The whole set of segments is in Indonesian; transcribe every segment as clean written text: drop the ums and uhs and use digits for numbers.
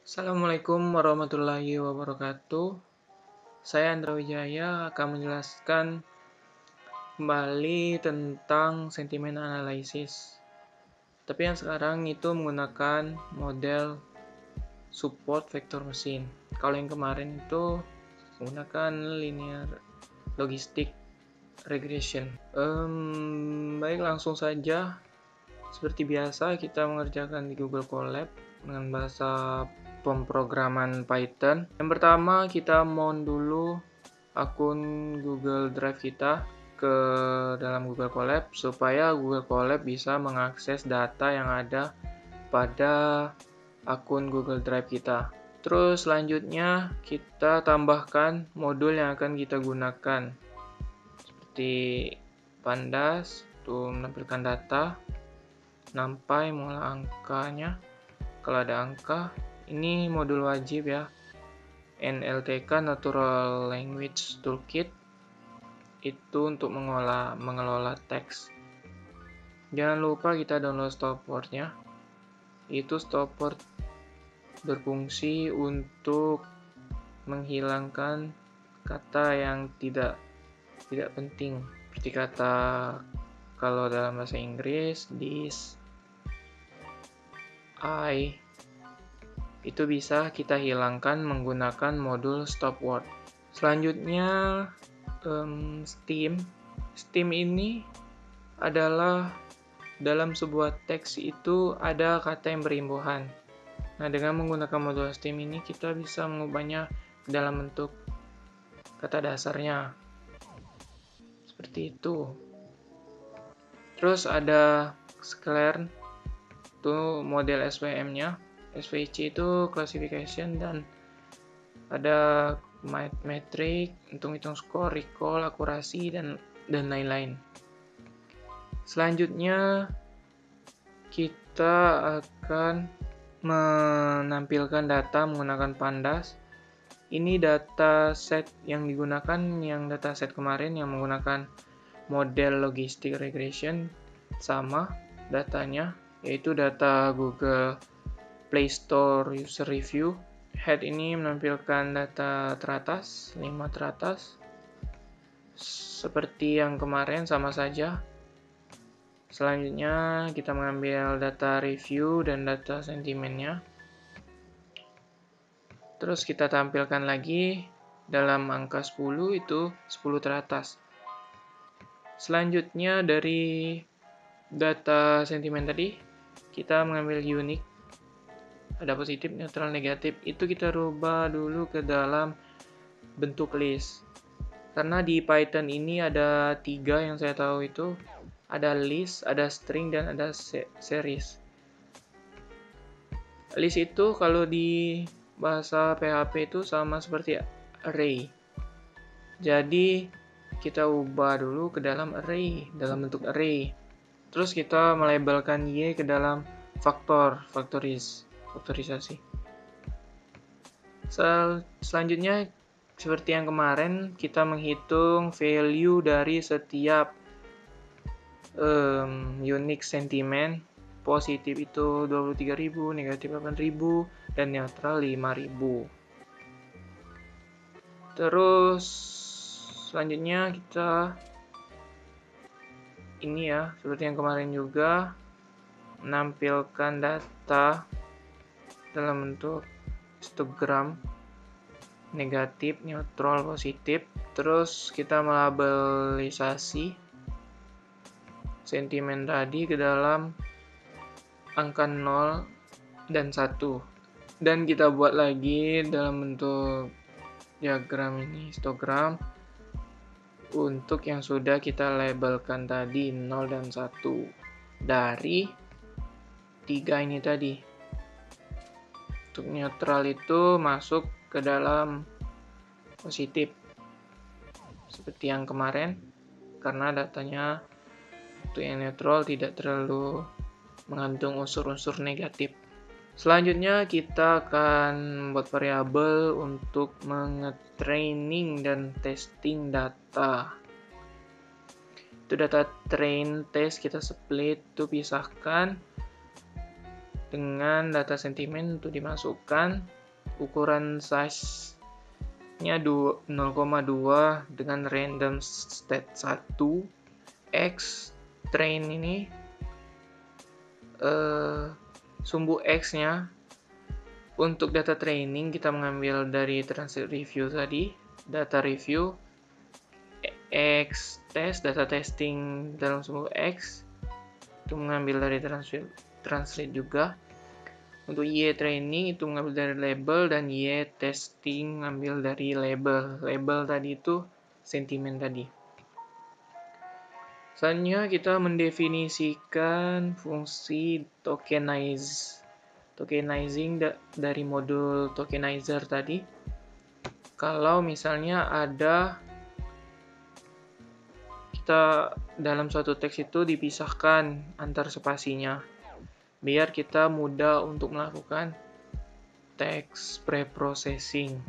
Assalamualaikum warahmatullahi wabarakatuh. Saya Andra Wijaya akan menjelaskan kembali tentang sentimen analisis. Tapi yang sekarang itu menggunakan model support vector machine. Kalau yang kemarin itu menggunakan linear logistic regression. Baik, langsung saja. Seperti biasa kita mengerjakan di Google Colab dengan bahasa pemrograman Python. Yang pertama kita mount dulu akun Google Drive kita ke dalam Google Colab supaya Google Colab bisa mengakses data yang ada pada akun Google Drive kita. Terus selanjutnya kita tambahkan modul yang akan kita gunakan seperti pandas untuk menampilkan data, NumPy mulai angkanya. Kalau ada angka, ini modul wajib ya. NLTK Natural Language Toolkit itu untuk mengelola teks. Jangan lupa kita download stopword-nya. Itu stopword berfungsi untuk menghilangkan kata yang tidak penting. Seperti kata kalau dalam bahasa Inggris this, I, itu bisa kita hilangkan menggunakan modul stopword. Selanjutnya Steam ini adalah dalam sebuah teks itu ada kata yang berimbuhan. Nah, dengan menggunakan modul Steam ini kita bisa mengubahnya dalam bentuk kata dasarnya seperti itu. Terus ada Sklearn, itu model SVM-nya. SVC itu classification, dan ada metric untuk hitung skor, recall, akurasi, dan lain-lain. Selanjutnya kita akan menampilkan data menggunakan pandas. Ini data set yang digunakan, yang data set kemarin yang menggunakan model logistic regression, sama datanya, yaitu data Google Play Store User Review. Head ini menampilkan data teratas, 5 teratas. Seperti yang kemarin, sama saja. Selanjutnya kita mengambil data review dan data sentimennya. Terus kita tampilkan lagi dalam angka 10, itu 10 teratas. Selanjutnya dari data sentimen tadi, kita mengambil unique, ada positif, netral, negatif. Itu kita rubah dulu ke dalam bentuk list. Karena di Python ini ada 3 yang saya tahu, itu ada list, ada string, dan ada series. List itu kalau di bahasa PHP itu sama seperti array. Jadi kita ubah dulu ke dalam array, dalam bentuk array. Terus kita melabelkan Y ke dalam faktorisasi. Selanjutnya seperti yang kemarin, kita menghitung value dari setiap unique sentiment. Positif itu 23.000, negatif 8.000, dan netral 5.000. Terus selanjutnya kita ini ya, seperti yang kemarin juga, menampilkan data dalam bentuk histogram, negatif, neutral, positif. Terus kita melabelisasi sentimen tadi ke dalam angka 0 dan 1. Dan kita buat lagi dalam bentuk diagram ini, histogram, untuk yang sudah kita labelkan tadi 0 dan 1 dari 3 ini tadi. Untuk netral itu masuk ke dalam positif seperti yang kemarin, karena datanya untuk yang netral tidak terlalu mengandung unsur-unsur negatif. Selanjutnya kita akan membuat variabel untuk mengetraining dan testing data. Itu data train test kita split, itu pisahkan dengan data sentimen untuk dimasukkan. ukuran size-nya 0,2 dengan random state 1 X train ini sumbu X-nya. Untuk data training kita mengambil dari translate review tadi, data review X test, data testing dalam sumbu X itu mengambil dari translate juga. Untuk Y training itu mengambil dari label, dan Y testing mengambil dari label. Label tadi itu sentimen tadi. Selanjutnya kita mendefinisikan fungsi tokenizing dari modul tokenizer tadi. Kalau misalnya ada kita dalam suatu teks itu dipisahkan antar spasinya, biar kita mudah untuk melakukan text preprocessing.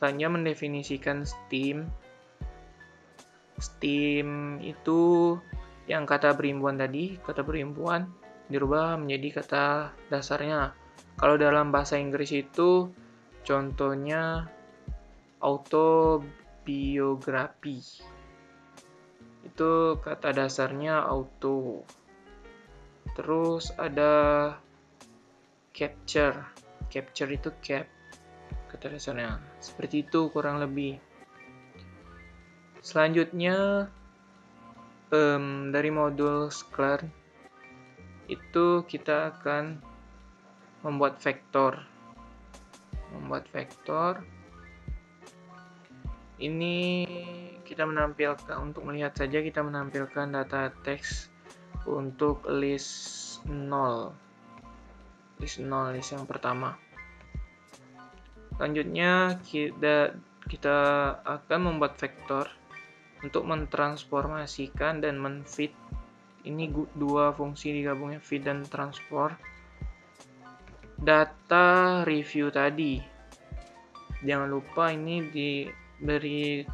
Selanjutnya mendefinisikan stem. Stem itu yang kata berimbuhan tadi, kata berimbuhan dirubah menjadi kata dasarnya. Kalau dalam bahasa Inggris itu contohnya autobiography. Itu kata dasarnya auto. Terus ada capture. Capture itu cap, kata dasarnya. Seperti itu kurang lebih. Selanjutnya dari modul Sklearn itu kita akan membuat vektor. Ini kita menampilkan, untuk melihat saja kita menampilkan data teks untuk list 0. List yang pertama. Selanjutnya kita akan membuat vektor untuk mentransformasikan dan menfit. Ini dua fungsi digabungnya, feed dan transform. Data review tadi. Jangan lupa ini diberi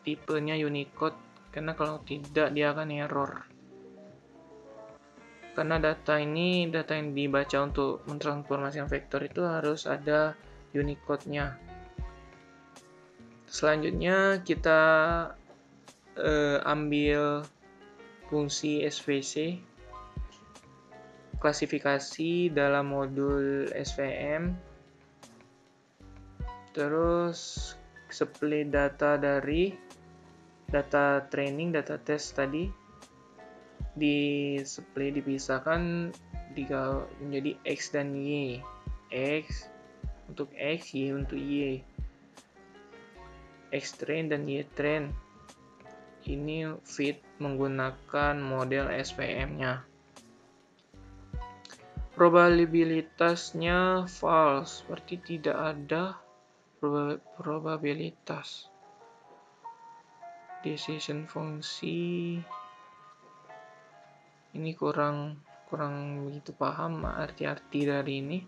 tipenya Unicode, karena kalau tidak dia akan error. Karena data yang dibaca untuk mentransformasikan vektor itu harus ada Unicode-nya. Selanjutnya kita ambil fungsi SVC, klasifikasi dalam modul SVM, terus split data dari data training, data test tadi, dipisahkan menjadi X dan Y. X untuk X, Y untuk Y. X train dan Y train. Ini fit menggunakan model SVM-nya. Probabilitasnya false, berarti tidak ada probabilitas. Decision fungsi ini kurang begitu paham arti-arti dari ini.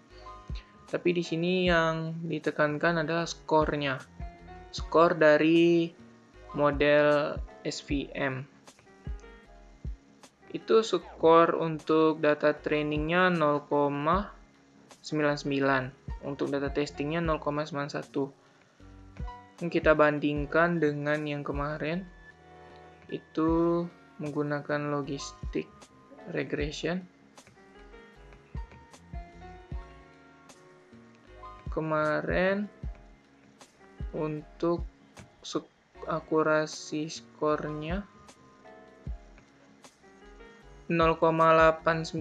Tapi di sini yang ditekankan adalah skornya. Skor dari model SVM. Itu skor untuk data trainingnya 0,99. Untuk data testingnya 0,91. Kita bandingkan dengan yang kemarin. Itu menggunakan logistic regression. Kemarin untuk akurasi skornya 0,89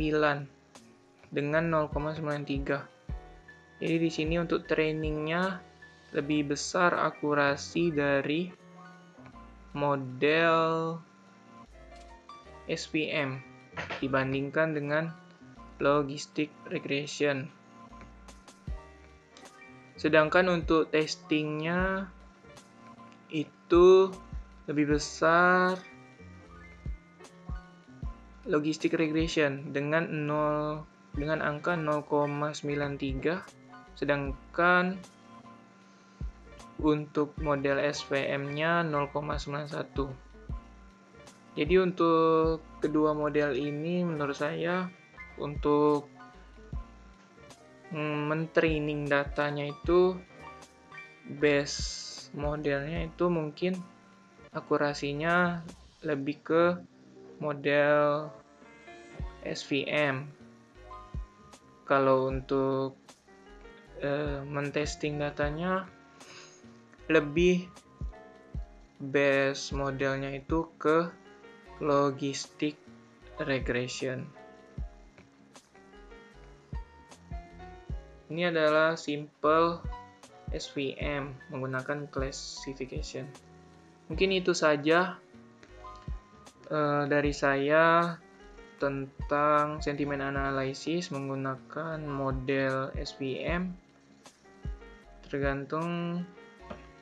dengan 0,93. Jadi di sini untuk trainingnya lebih besar akurasi dari model SVM dibandingkan dengan logistic regression. Sedangkan untuk testingnya itu lebih besar logistic regression dengan angka 0,93, sedangkan untuk model SVM-nya 0,91. Jadi untuk kedua model ini menurut saya untuk mentraining datanya itu base modelnya itu mungkin akurasinya lebih ke model SVM. Kalau untuk mentesting datanya lebih base modelnya itu ke logistic regression. Ini adalah simple SVM menggunakan classification. Mungkin itu saja dari saya tentang sentiment analysis menggunakan model SVM. Tergantung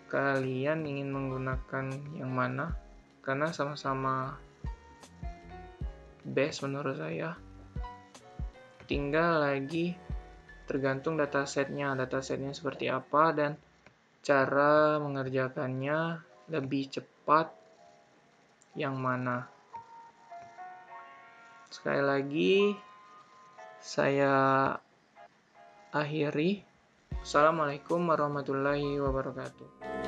kalian ingin menggunakan yang mana, karena sama-sama best menurut saya. Tinggal lagi tergantung datasetnya seperti apa dan cara mengerjakannya lebih cepat yang mana. Sekali lagi saya akhiri. Assalamualaikum warahmatullahi wabarakatuh.